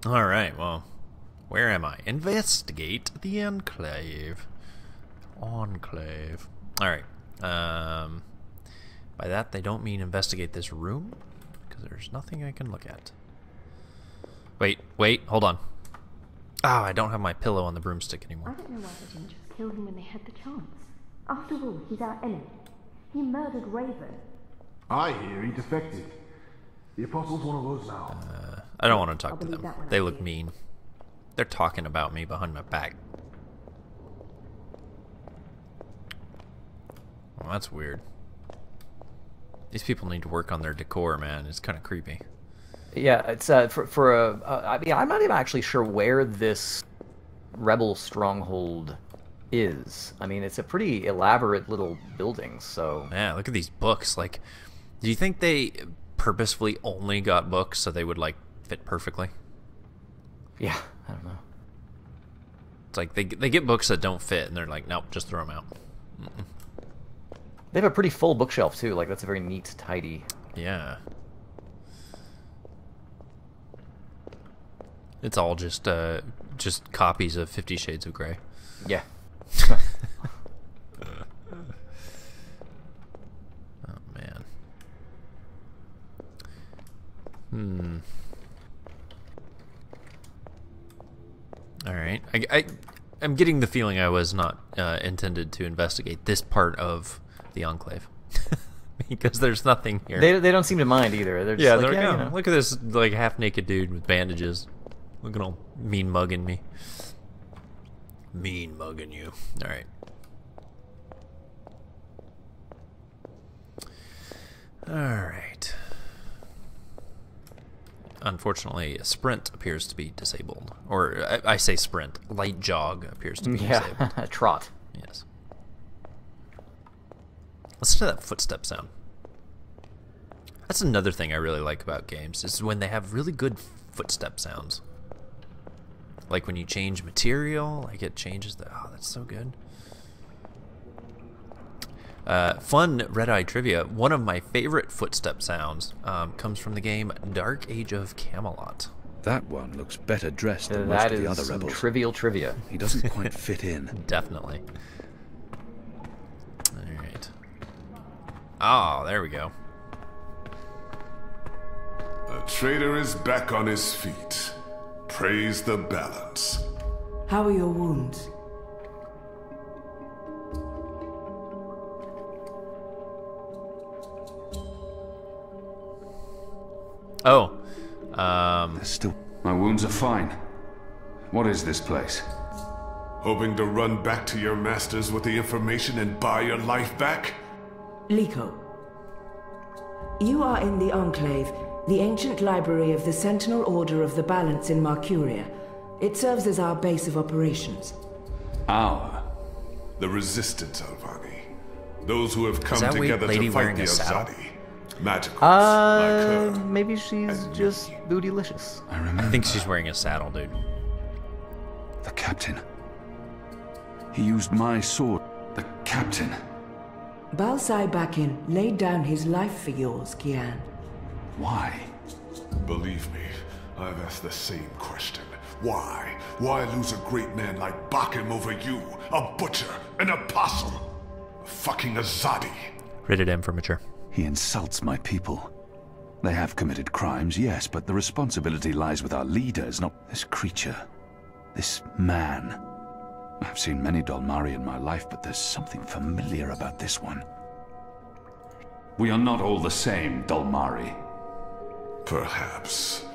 Alright, well, where am I? Investigate the Enclave. Enclave. Alright. By that, they don't mean investigate this room, because there's nothing I can look at. Wait, hold on. Ah, I don't have my pillow on the broomstick anymore. I don't know why they didn't just kill him when they had the chance. After all, he's our enemy. He murdered Raven. I hear he defected. The Apostle's one of us now. I don't want to talk to them. They look mean. They're talking about me behind my back. Well, that's weird. These people need to work on their decor, man. It's kind of creepy. Yeah, it's I mean, I'm not even actually sure where this rebel stronghold is. I mean, it's a pretty elaborate little building, so... Yeah, look at these books. Like, do you think they purposefully only got books so they would, like, fit perfectly? Yeah, I don't know. It's like, they get books that don't fit, and they're like, nope, just throw them out. They have a pretty full bookshelf, too. Like, that's a very neat, tidy... Yeah. It's all just copies of 50 Shades of Grey. Yeah. Oh, man. Alright. I'm getting the feeling I was not intended to investigate this part of the Enclave. Because there's nothing here. They don't seem to mind either. They're just yeah, like, they're like, yeah, oh, you know. look at this like half-naked dude with bandages. Looking all mean mugging me. Mean mugging you. Alright. Alright. Unfortunately, sprint appears to be disabled. Or, I say sprint. Light jog appears to be disabled. Yeah, trot. Yes. Listen to that footstep sound. That's another thing I really like about games, is when they have really good footstep sounds. Like when you change material, like it changes the... Oh, that's so good. Fun Red-Eye trivia. One of my favorite footstep sounds comes from the game Dark Age of Camelot. That one looks better dressed than most of the other rebels. Trivial trivia. He doesn't quite fit in. Definitely. Alright. Oh, there we go. The traitor is back on his feet. Praise the balance. How are your wounds? Oh. There's still... My wounds are fine. What is this place? Hoping to run back to your masters with the information and buy your life back? Liko, you are in the Enclave, the ancient library of the Sentinel Order of the Balance in Marcuria. It serves as our base of operations. Our? The Resistance, Alvani. Those who have come that together lady to fight wearing the a saddle? Azadi. Magicals like her. Maybe she's just bootylicious. I remember. I think she's wearing a saddle, dude. The captain. He used my sword. The captain? Balsai Bakin laid down his life for yours, Kian. Why? Believe me, I've asked the same question. Why? Why lose a great man like Bakim over you? A butcher, an apostle, a fucking Azadi. Rated M for mature. He insults my people. They have committed crimes, yes, but the responsibility lies with our leaders, not this creature. This man. I've seen many Dalmari in my life, but there's something familiar about this one. We are not all the same, Dalmari. Perhaps.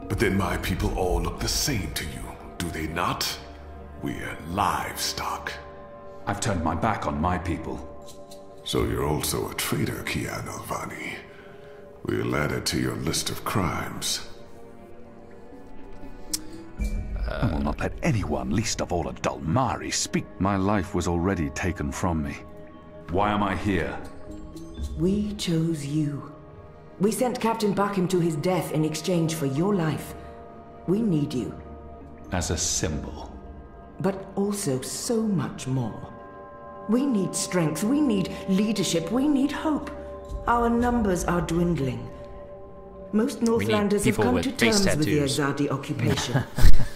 But then my people all look the same to you, do they not? We're livestock. I've turned my back on my people. So you're also a traitor, Kian Alvani. We'll add it to your list of crimes. I will not let anyone, least of all a Dalmari, speak. My life was already taken from me. Why am I here? We chose you. We sent Captain Bakim to his death in exchange for your life. We need you. As a symbol. But also so much more. We need strength, we need leadership, we need hope. Our numbers are dwindling. Most Northlanders have people come with to face terms with the tattoos. Azadi occupation.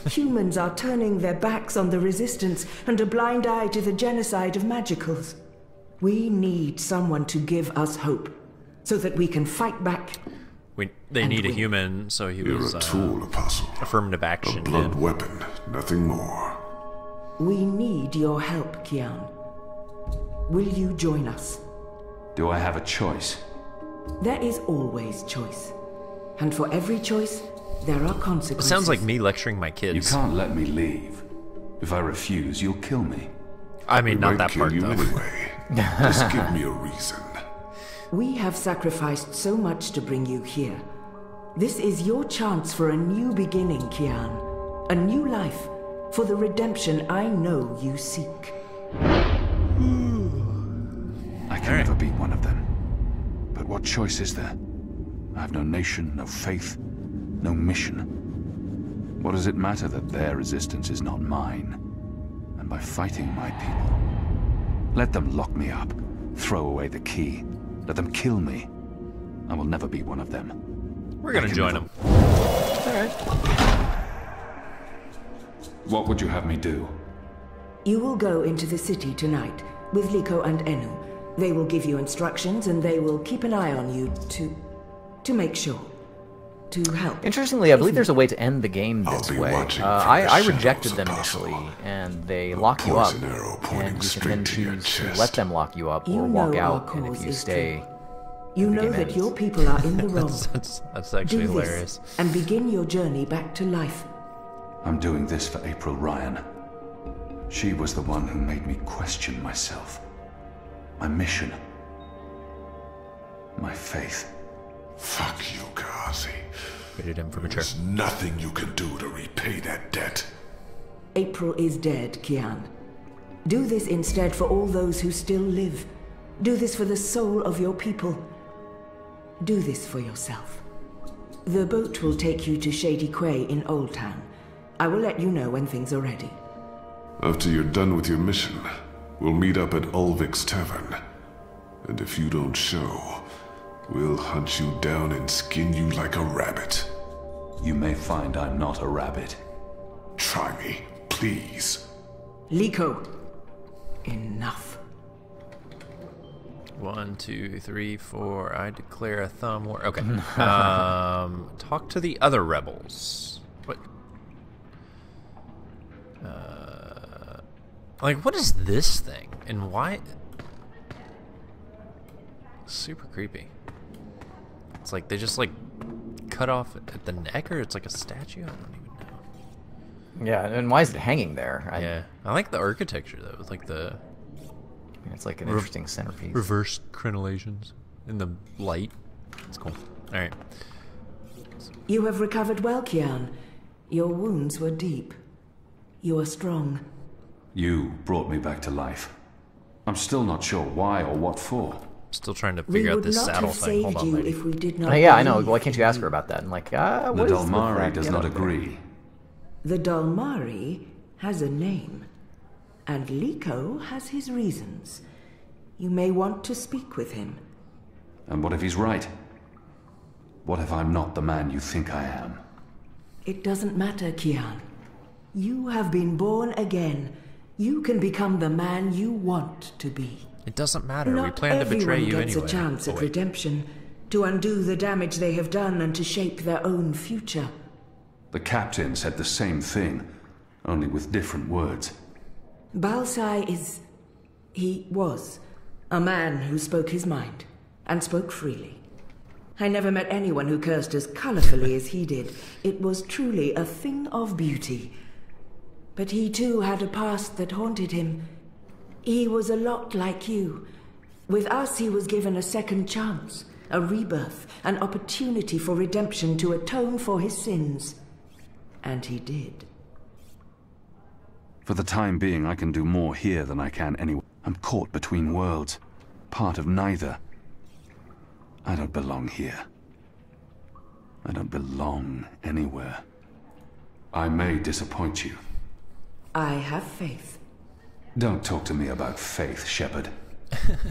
Humans are turning their backs on the resistance and a blind eye to the genocide of magicals. We need someone to give us hope, so that we can fight back. They And need a win. human, so he You're was a tool, Apostle. affirmative A action. blunt Did. weapon, nothing more. We need your help, Kian. Will you join us? Do I have a choice? There is always choice. And for every choice, there are It consequences. sounds like me lecturing my You kids. can't let me leave. If I refuse, you'll kill me. I mean, We not might that kill part you though. anyway. Just give me a reason. We have sacrificed so much to bring you here. This is your chance for a new beginning, Kian. A new life, for the redemption I know you seek. I can never beat one of them. But what choice is there? I have no nation, no faith, no mission. What does it matter that their resistance is not mine? And by fighting my people, let them lock me up, throw away the key, let them kill me. I will never be one of them. We're gonna I can join never- them. Alright. What would you have me do? You will go into the city tonight with Liko and Enu. They will give you instructions and they will keep an eye on you to make sure. To help. Interestingly, I believe there's a way to end the game I'll this be way. watching from I the rejected shadows, them Apostle. initially, and they lock you up. poison arrow pointing And you can straight then to your choose to chest. let them lock you up You or walk know our out, and if cause you is stay... You the know game that ends. your people are in the wrong. That's actually Do hilarious. this and begin your journey back to life. I'm doing this for April Ryan. She was the one who made me question myself. My mission. My faith. Fuck you, Gazi. Rated him for mature. There's nothing you can do to repay that debt. April is dead, Kian. Do this instead for all those who still live. Do this for the soul of your people. Do this for yourself. The boat will take you to Shady Quay in Old Town. I will let you know when things are ready. After you're done with your mission, we'll meet up at Ulvik's Tavern. And if you don't show, we'll hunt you down and skin you like a rabbit. You may find I'm not a rabbit. Try me, please. Liko, enough. 1, 2, 3, 4. I declare a thumb war. Okay. Talk to the other rebels. What? Like, what is this thing? And why? Super creepy. It's like they just like cut off at the neck, or it's like a statue. I don't even know. Yeah, and why is it hanging there? Yeah, I like the architecture though. With like the It's like an interesting centerpiece. reverse crenellations in the light. It's cool. All right. You have recovered well, Kian. Your wounds were deep. You are strong. You brought me back to life. I'm still not sure why or what for. Still trying to We figure out would this not saddle have thing. Hold saved on, you lady. if we did not. Yeah, I know. believe Why can't you in ask her about that? And like, The what is with Dalmari that does get not up there? agree. The Dalmari has a name, and Liko has his reasons. You may want to speak with him. And what if he's right? What if I'm not the man you think I am? It doesn't matter, Kian. You have been born again. You can become the man you want to be. It doesn't matter. Not We plan to betray everyone you gets anyway. a chance Oh, at wait. redemption, to undo the damage they have done and to shape their own future. The captain said the same thing, only with different words. Balsai he was a man who spoke his mind, and spoke freely. I never met anyone who cursed as colorfully as he did. It was truly a thing of beauty. But he too had a past that haunted him. He was a lot like you. With us, he was given a second chance, a rebirth, an opportunity for redemption to atone for his sins. And he did. For the time being, I can do more here than I can anywhere. I'm caught between worlds, part of neither. I don't belong here. I don't belong anywhere. I may disappoint you. I have faith. Don't talk to me about faith, Shepherd.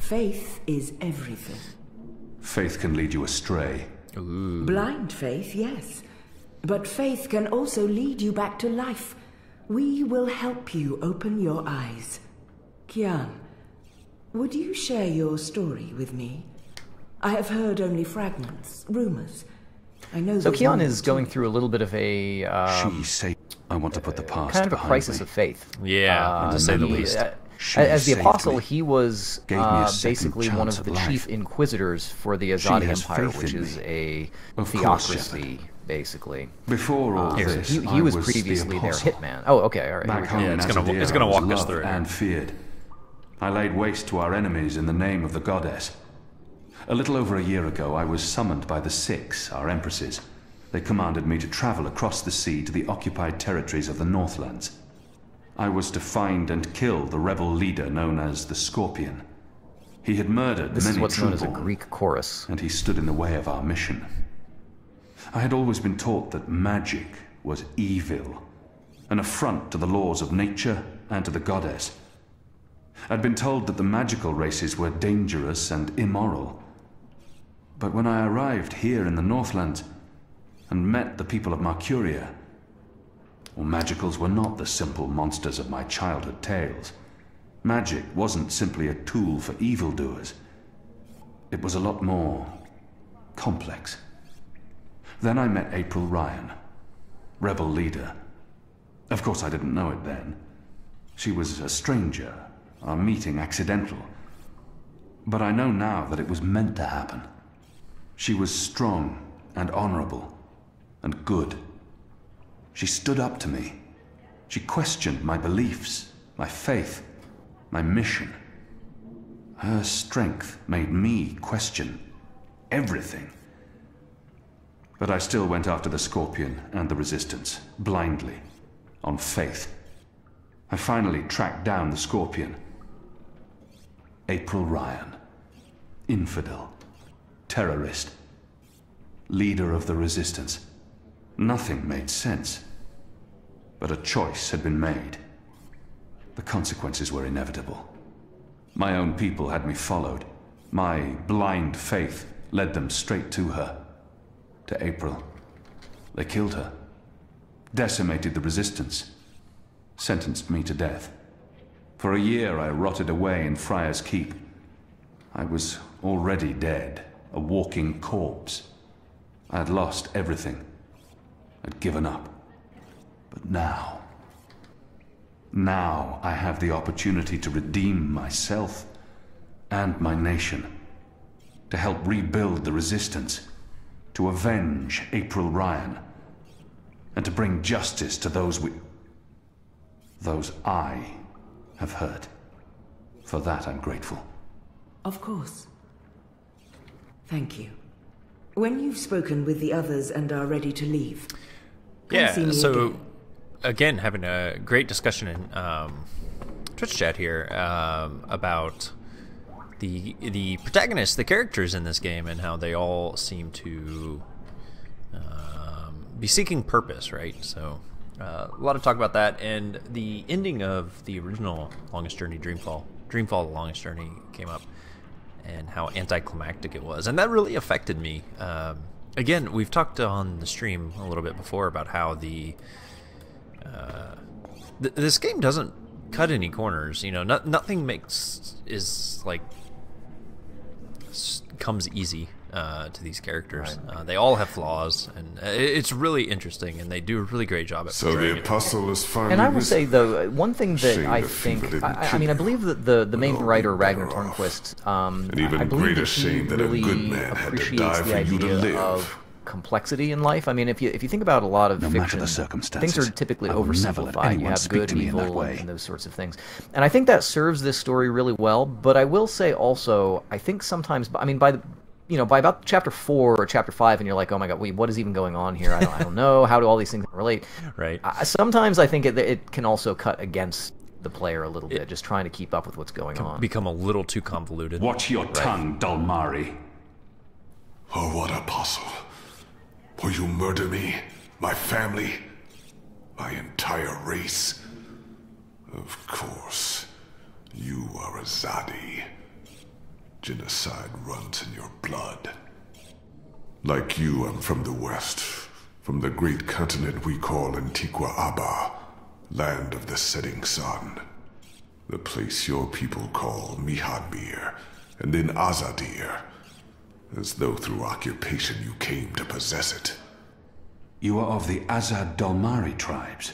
Faith is everything. Faith can lead you astray. Ooh. Blind faith, yes. But faith can also lead you back to life. We will help you open your eyes. Kian, would you share your story with me? I have heard only fragments, rumors. I know. So Kian is going through a little bit of a I want to put the past kind of a behind crisis me. of faith. Yeah, to say the least. As the saved apostle, me. he was Gave me a second basically one chance of at the life. chief inquisitors for the She Azadi has Empire, faith which in is me. a Of course, theocracy, basically. Before all So this, he I was the previously their apostle. hitman. Oh, okay, all right. Back home Yeah, in it's gonna Azadir, I walk was us loved through it. and feared. I laid waste to our enemies in the name of the goddess. A little over a year ago, I was summoned by the Six, our empresses. They commanded me to travel across the sea to the occupied territories of the Northlands. I was to find and kill the rebel leader known as the Scorpion. He had murdered This many is what's known as a Trueborn, Greek chorus. and he stood in the way of our mission. I had always been taught that magic was evil, an affront to the laws of nature and to the goddess. I'd been told that the magical races were dangerous and immoral. But when I arrived here in the Northlands and met the people of Mercuria, well, magicals were not the simple monsters of my childhood tales. Magic wasn't simply a tool for evildoers. It was a lot more complex. Then I met April Ryan, rebel leader. Of course, I didn't know it then. She was a stranger, our meeting accidental. But I know now that it was meant to happen. She was strong and honorable and good. She stood up to me. She questioned my beliefs, my faith, my mission. Her strength made me question everything. But I still went after the Scorpion and the Resistance, blindly, on faith. I finally tracked down the Scorpion. April Ryan. Infidel. Terrorist. Leader of the Resistance. Nothing made sense. But a choice had been made. The consequences were inevitable. My own people had me followed. My blind faith led them straight to her. To April. They killed her. Decimated the Resistance. Sentenced me to death. For a year I rotted away in Friar's Keep. I was already dead, a walking corpse. I had lost everything. I'd given up. But now I have the opportunity to redeem myself and my nation. To help rebuild the Resistance. To avenge April Ryan. And to bring justice to those I have hurt. For that I'm grateful. Of course. Thank you. When you've spoken with the others and are ready to leave, come see Yeah, me so again. having a great discussion in Twitch chat here about the protagonists, the characters in this game, and how they all seem to be seeking purpose, right? So a lot of talk about that, and the ending of the original Longest Journey, Dreamfall, The Longest Journey, came up, and how anticlimactic it was, and that really affected me. Again, we've talked on the stream a little bit before about how this game doesn't cut any corners. You know, nothing comes easy to these characters. Right. They all have flaws, and it's really interesting, and they do a really great job at So portraying the it. apostle is finally. And I will say, though, one thing that Shame I the think, people didn't I kill mean, I him. believe that the main We'll all writer, be Ragnar better off. Tornquist, An even I believe greater that he shame that a really good man had to appreciates die the for you to idea live. of complexity in life. I mean, if you think about a lot of No matter fiction, the circumstances, things are typically I will never let oversimplified. You anyone have speak good, to me in that evil, way. and those sorts of things. And I think that serves this story really well. But I will say also, I think sometimes, I mean, by about chapter 4 or chapter 5, and you're like, oh my god, wait, what is even going on here? I don't know. How do all these things relate? Right. Sometimes I think it can also cut against the player a little bit, just trying to keep up with what's going on. Become a little too convoluted. Watch your tongue, Dalmari. Oh, what apostle? Will you murder me, my family, my entire race? Of course. You are a Zadi. Genocide runs in your blood. Like you, I'm from the west, from the great continent we call Antigua Aba, land of the setting sun. The place your people call Mihadmir, and then Azadir, as though through occupation you came to possess it. You are of the Azad Dolmari tribes.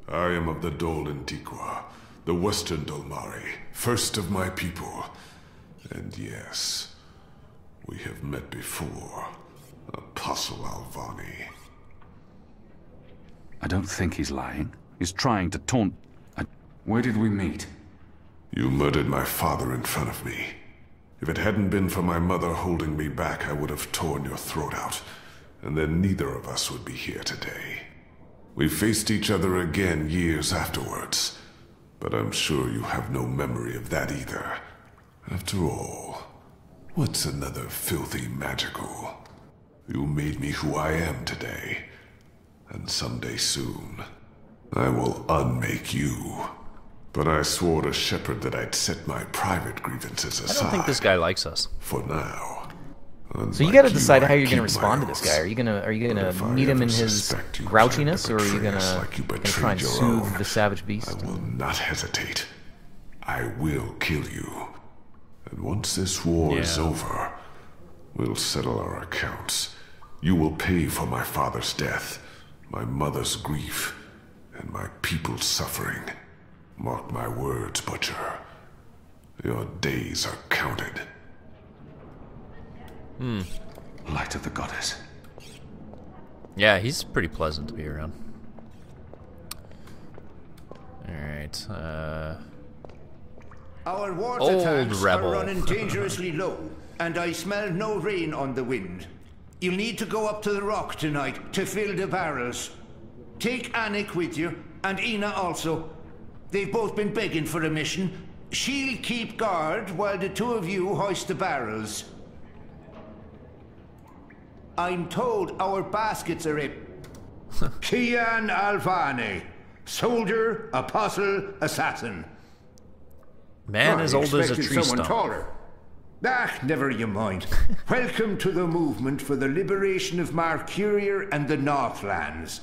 I am of the Dol Antigua, the western Dolmari, first of my people. And yes, we have met before, Apostle Alvani. I don't think he's lying. He's trying to taunt... Where did we meet? You murdered my father in front of me. If it hadn't been for my mother holding me back, I would have torn your throat out, and then neither of us would be here today. We faced each other again years afterwards, but I'm sure you have no memory of that either. After all, what's another filthy magical? You made me who I am today, and someday soon, I will unmake you. But I swore to Shepherd that I'd set my private grievances aside. I don't think this guy likes us. For now. So you got to decide how you're going to respond to this guy. Are you gonna meet him in his grouchiness, or are you gonna try and soothe the savage beast? I will not hesitate. I will kill you. And once this war is over, we'll settle our accounts. You will pay for my father's death, my mother's grief, and my people's suffering. Mark my words, Butcher. Your days are counted. Light of the goddess. Yeah, he's pretty pleasant to be around. Alright, Our water Old tanks rebel. are running dangerously low, and I smell no rain on the wind. You'll need to go up to the rock tonight to fill the barrels. Take Anik with you, and Ina also. They've both been begging for a mission. She'll keep guard while the two of you hoist the barrels. I'm told our baskets are in. Kian Alvani, soldier, apostle, assassin. man as old as a tree someone stump. taller. Ah, never you mind. Welcome to the movement for the liberation of Marcuria and the Northlands.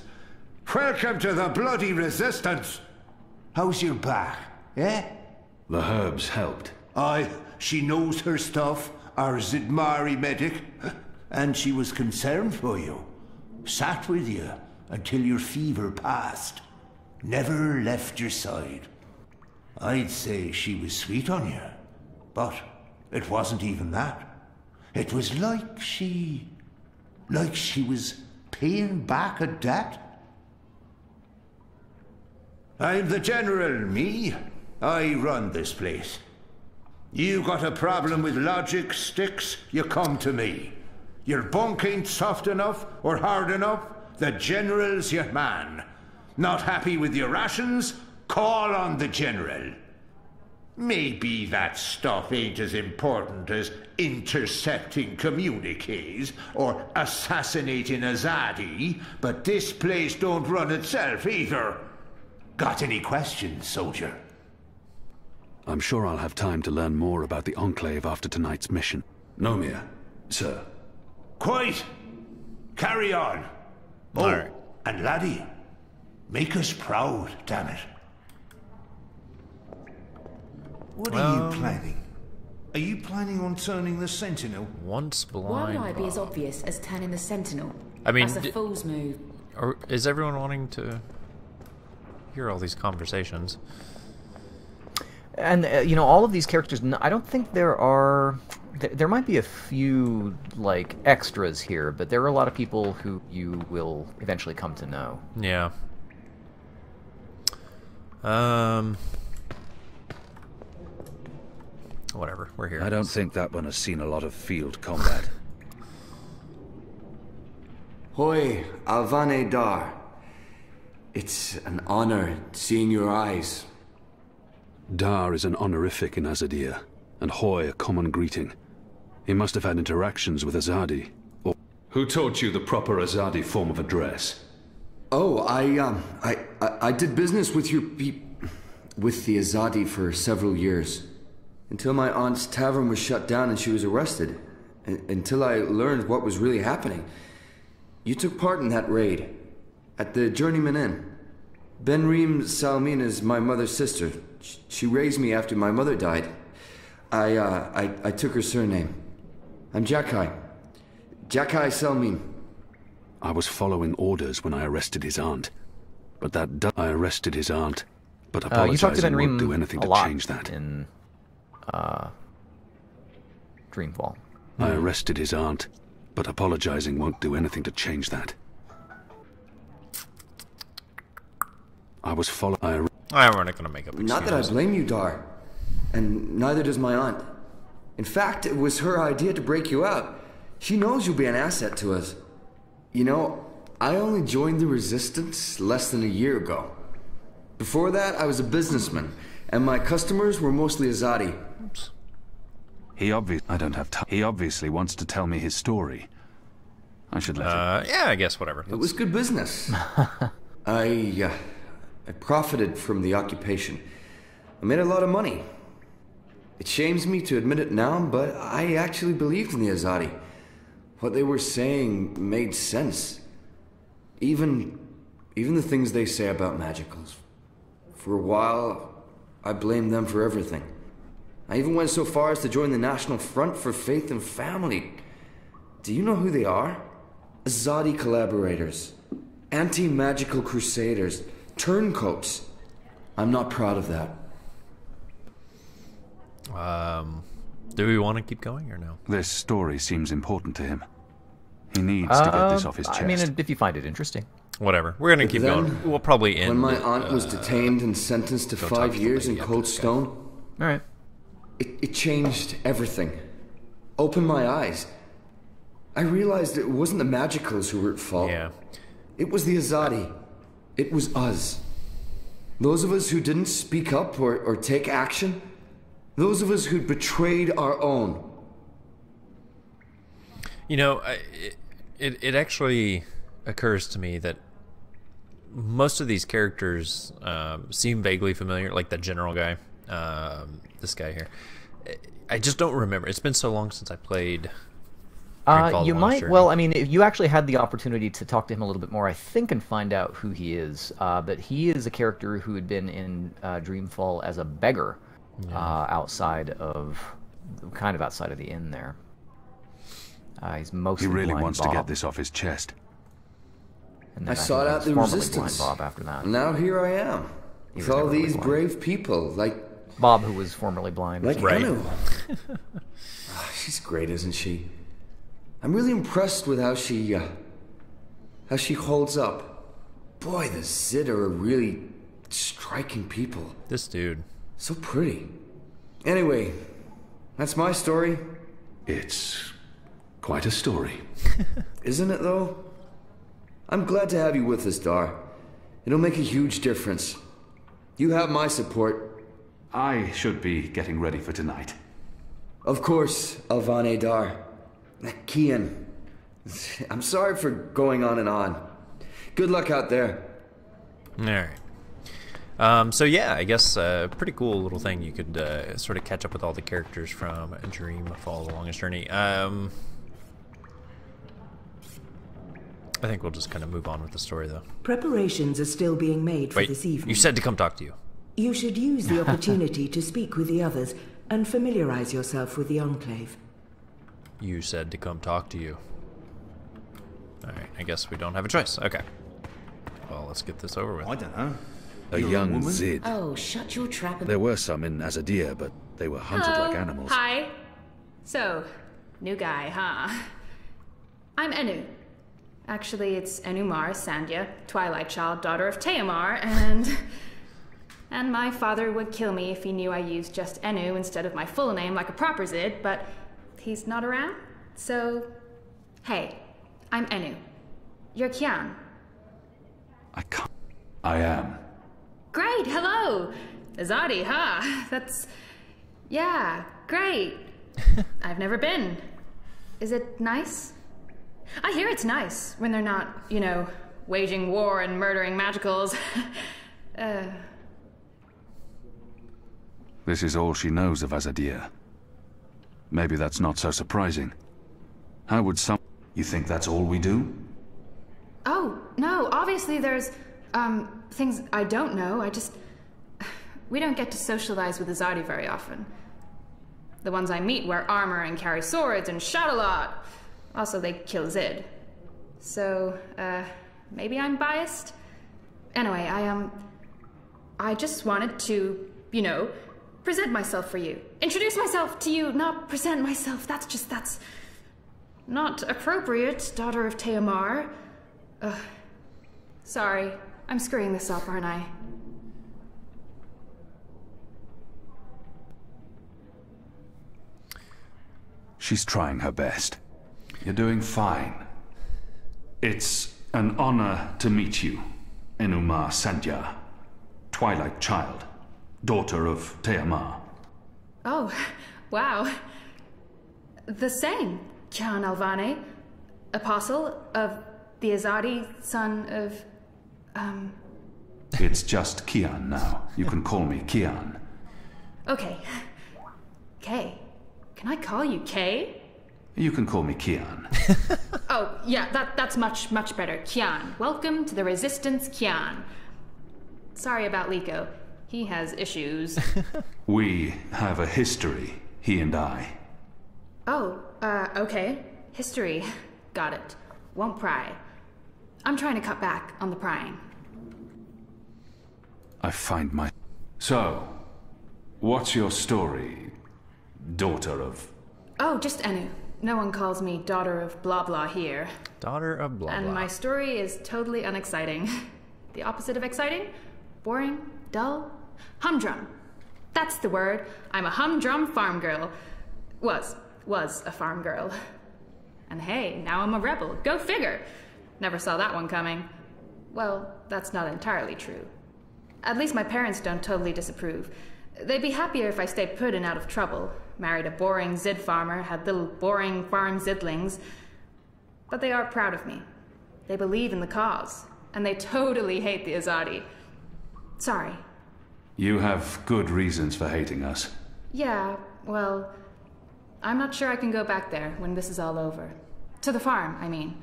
Welcome to the bloody resistance. How's your back, eh? The herbs helped. Aye, she knows her stuff, our Zidmari medic, and she was concerned for you. Sat with you until your fever passed. Never left your side. I'd say she was sweet on you, but it wasn't even that. It was like she was paying back a debt. I'm the general, me. I run this place. You got a problem with logic, Sticks, you come to me. Your bunk ain't soft enough or hard enough, the general's your man. Not happy with your rations? Call on the general. Maybe that stuff ain't as important as intercepting communiques or assassinating Azadi, but this place don't run itself either. Got any questions, soldier? I'm sure I'll have time to learn more about the Enclave after tonight's mission. Nomir, sir. Quite. Carry on. All right. And laddie, make us proud, damn it. What are you planning? Are you planning on turning the Sentinel? Once blind. Why would I be as obvious as turning the Sentinel? I mean, That's a fool's move. Or is everyone wanting to hear all these conversations? And you know, all of these characters, I don't think there are. There might be a few like extras here, but there are a lot of people who you will eventually come to know. Yeah. Whatever, we're here. I don't think that one has seen a lot of field combat. Hoi, Alvane Dar. It's an honor seeing your eyes. Dar is an honorific in Azadir, and Hoy a common greeting. He must have had interactions with Azadi, or... Who taught you the proper Azadi form of address? Oh, I did business with with the Azadi for several years. Until my aunt's tavern was shut down and she was arrested. until I learned what was really happening. You took part in that raid at the Journeyman Inn. Benreem Salmin is my mother's sister. She raised me after my mother died. I took her surname. I'm Jakai. Jakai Salmin. I was following orders when I arrested his aunt. But I arrested his aunt. But apologizing won't do anything to change that. In Dreamfall. I arrested his aunt, but apologizing won't do anything to change that. I was following. We're not gonna make up excuses. Not that I blame you, Dar. And neither does my aunt. In fact, it was her idea to break you out. She knows you'll be an asset to us. You know, I only joined the Resistance less than a year ago. Before that, I was a businessman, and my customers were mostly Azadi. Oops. He obviously wants to tell me his story. I should let him. Yeah, I guess whatever. It was good business. I profited from the occupation. I made a lot of money. It shames me to admit it now, but I actually believed in the Azadi. What they were saying made sense. Even the things they say about magicals. For a while, I blamed them for everything. I even went so far as to join the National Front for Faith and Family. Do you know who they are? Azadi collaborators. Anti-magical crusaders. Turncoats. I'm not proud of that. Do we want to keep going or no? This story seems important to him. He needs to get this off his chest. I mean, if you find it interesting. Whatever. We're gonna keep going. We'll probably end. When my aunt was detained and sentenced to 5 years in Cold Stone, all right, it changed everything. Opened my eyes. I realized it wasn't the magicals who were at fault. Yeah. It was the Azadi. It was us. Those of us who didn't speak up or take action. Those of us who'd betrayed our own. You know, it actually occurs to me that most of these characters seem vaguely familiar, like the general guy, this guy here. I just don't remember. It's been so long since I played. You might. Well, I mean, if you actually had the opportunity to talk to him a little bit more, I think, and find out who he is. But he is a character who had been in Dreamfall as a beggar, outside of the inn there. He's mostly He really blind wants Bob. to get this off his chest. And I sought out the Resistance. Bob after that. Now here I am. With all these brave people, like Bob, who was formerly blind. Like right. Anu. She's great, isn't she? I'm really impressed with how she holds up. Boy, the Zid are really striking people. This dude. So pretty. Anyway, that's my story. It's quite a story. Isn't it, though? I'm glad to have you with us, Dar. It'll make a huge difference. You have my support. I should be getting ready for tonight. Of course, Alvane Dar. Kian. I'm sorry for going on and on. Good luck out there. Alright. So yeah, I guess a pretty cool little thing. You could sort of catch up with all the characters from Dreamfall: The Longest Journey. I think we'll just kind of move on with the story, though. Preparations are still being made for this evening. You said to come talk to you. You should use the opportunity to speak with the others and familiarize yourself with the Enclave. You said to come talk to you. Alright, I guess we don't have a choice. Okay. Well, let's get this over with. I don't know. A young Zid. Oh, shut your trap and... There were some in Azadir, but they were hunted like animals. Hi. So, new guy, huh? I'm Enu. Actually, it's Enumar Sandhya, Twilight Child, daughter of Teomar, and my father would kill me if he knew I used just Enu instead of my full name like a proper Zid, but he's not around, so... Hey, I'm Enu. You're Kian. I can't. I am. Great, hello! Azadi, huh? That's... Yeah, great. I've never been. Is it nice? I hear it's nice when they're not, you know, waging war and murdering magicals. This is all she knows of Azadir. Maybe that's not so surprising. How would some... You think that's all we do? Oh, no, obviously there's, things I don't know. We don't get to socialize with Azadi very often. The ones I meet wear armor and carry swords and shout a lot. Also, they kill Zid. So, maybe I'm biased? Anyway, I just wanted to, present myself for you. Introduce myself to you, not present myself. That's not appropriate, daughter of Teomar. Sorry, I'm screwing this up, aren't I? She's trying her best. You're doing fine. It's an honor to meet you, Enuma Sandhya, Twilight Child, daughter of Teomar. Oh, wow. The same, Kyan Alvane, apostle of the Azadi, son of, It's just Kian now. You can call me Kian. Okay. Kay. Can I call you Kay? You can call me Kian. Oh, yeah, that's much better. Kian. Welcome to the Resistance, Kian. Sorry about Liko. He has issues. We have a history, he and I. Oh, okay. History. Got it. Won't pry. I'm trying to cut back on the prying. I find my... So, what's your story, daughter of... Oh, just Enu. No one calls me daughter of blah blah here. Daughter of blah and blah. My story is totally unexciting. The opposite of exciting? Boring? Dull? Humdrum. That's the word. I'm a humdrum farm girl. Was a farm girl. And hey, now I'm a rebel. Go figure. Never saw that one coming. Well, that's not entirely true. At least my parents don't totally disapprove. They'd be happier if I stayed put and out of trouble. Married a boring Zid farmer, had little boring farm Zidlings. But they are proud of me. They believe in the cause. And they totally hate the Azadi. Sorry. You have good reasons for hating us. Yeah, well, I'm not sure I can go back there when this is all over. To the farm, I mean.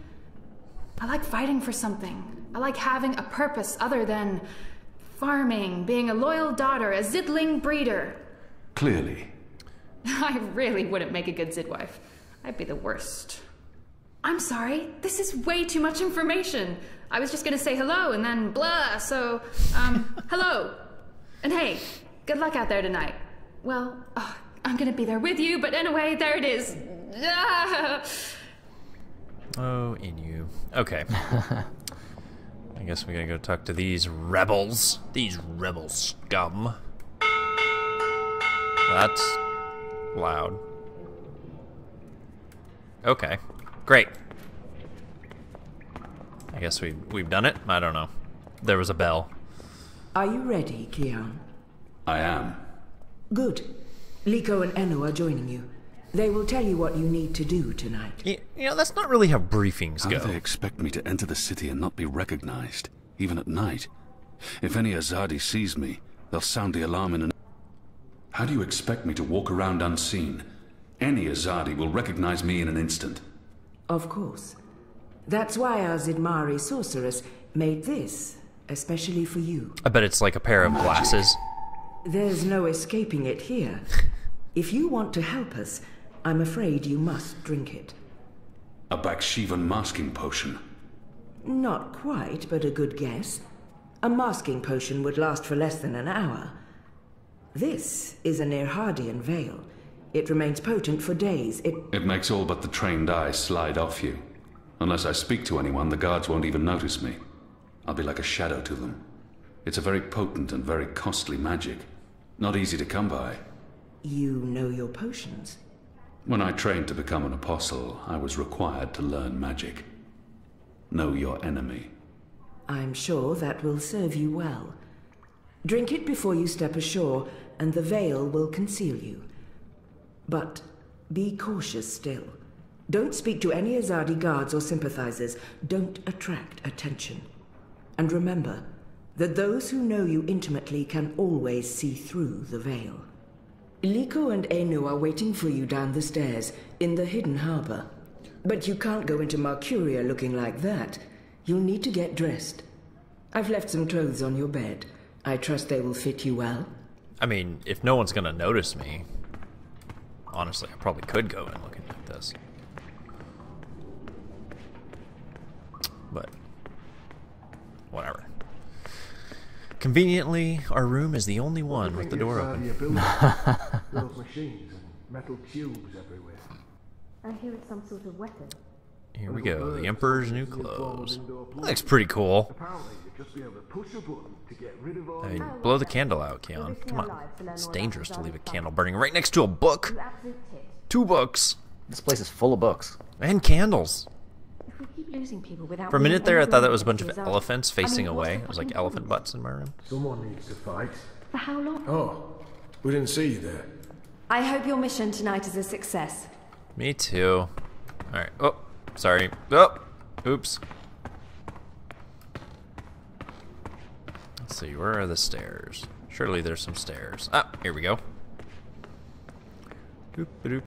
I like fighting for something. I like having a purpose other than farming, being a loyal daughter, a Zidling breeder. Clearly. I really wouldn't make a good Zidwife. I'd be the worst. I'm sorry, this is way too much information. I was just gonna say hello and then blah, so, hello. And hey, good luck out there tonight. Well, I'm gonna be there with you, but anyway, there it is. Oh, Inu. Okay. I guess we gotta go talk to these rebels. These rebel scum. That's loud. Okay. Great. I guess we've done it? I don't know. There was a bell. Are you ready, Kian? I am. Good. Liko and Enu are joining you. They will tell you what you need to do tonight. You know, that's not really how briefings go. How do they expect me to enter the city and not be recognized, even at night? If any Azadi sees me, they'll sound the alarm in an... How do you expect me to walk around unseen? Any Azadi will recognize me in an instant. Of course. That's why our Zidmari sorceress made this, especially for you. I bet it's like a pair of glasses. There's no escaping it here. If you want to help us, I'm afraid you must drink it. A Bakshivan masking potion. Not quite, but a good guess. A masking potion would last for less than an hour. This is an Irhadian veil. It remains potent for days. It makes all but the trained eyes slide off you. Unless I speak to anyone, the guards won't even notice me. I'll be like a shadow to them. It's a very potent and very costly magic. Not easy to come by. You know your potions? When I trained to become an apostle, I was required to learn magic. Know your enemy. I'm sure that will serve you well. Drink it before you step ashore, and the veil will conceal you. But be cautious still. Don't speak to any Azadi guards or sympathizers. Don't attract attention. And remember that those who know you intimately can always see through the veil. Liko and Enu are waiting for you down the stairs in the hidden harbor. But you can't go into Mercuria looking like that. You'll need to get dressed. I've left some clothes on your bed. I trust they will fit you well. I mean, if no one's gonna notice me, honestly, I probably could go in looking like this. But whatever. Conveniently, our room is the only one with the door open. Those machines and metal tubes everywhere. I hear it's some sort of weapon. Here we go. The Emperor's new clothes. Looks pretty cool. Apparently, you'd just be able to push a button to get rid of all. I mean, blow the candle out, Keon. Come on. It's dangerous to leave a candle burning right next to a book. 2 books. This place is full of books. And candles. If we keep losing people without For a minute there, I thought that was a bunch of results, elephants facing away. what's It the was like fucking elephant point? butts in my room. Someone needs to fight. For how long? Oh, we didn't see you there. I hope your mission tonight is a success. Me too. Alright. Oh, sorry. Oh, oops. Let's see, where are the stairs? Surely there's some stairs. Ah, here we go. Doop, doop,